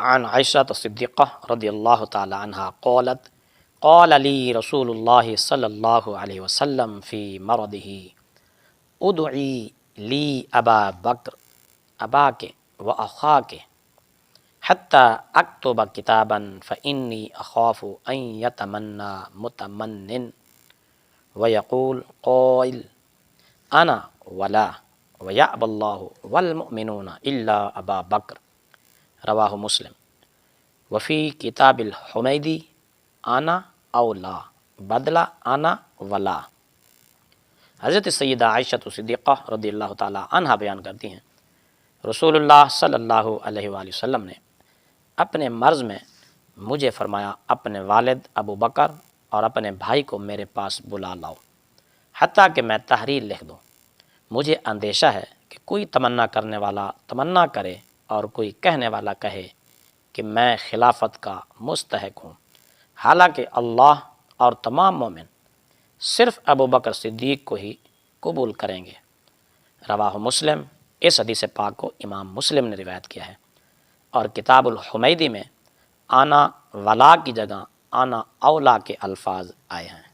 عن عائشہ صدیقہ رضی اللہ تعالی عنہا قالت قال لی رسول اللہ صلی اللہ علیہ وسلم فی مرضہ ادعی لی ابا بکر اباک و اخاک حتی اکتب کتابا فانی اخاف ان یتمنى متمن ویقول قائل انا ولا ویأبی اللہ والمؤمنون الا ابا بکر رواہ مسلم۔ وفی کتاب الحمیدی انا اولا بدلہ انا ولا۔ حضرت سیدہ عائشہ صدیقہ رضی اللہ تعالی عنہا بیان کرتی ہیں رسول اللہ صلی اللہ علیہ وآلہ وسلم نے اپنے مرض میں مجھے فرمایا اپنے والد ابو بکر اور اپنے بھائی کو میرے پاس بلا لاؤ حتیٰ کہ میں تحریر لکھ دوں۔ مجھے اندیشہ ہے کہ کوئی تمنا کرنے والا تمنا کرے اور کوئی کہنے والا کہے کہ میں خلافت کا مستحق ہوں، حالانکہ اللہ اور تمام مومن صرف ابو بکر صدیق کو ہی قبول کریں گے۔ رواہ مسلم۔ اس حدیث پاک کو امام مسلم نے روایت کیا ہے، اور کتاب الحمیدی میں آنا ولا کی جگہ آنا اولا کے الفاظ آئے ہیں۔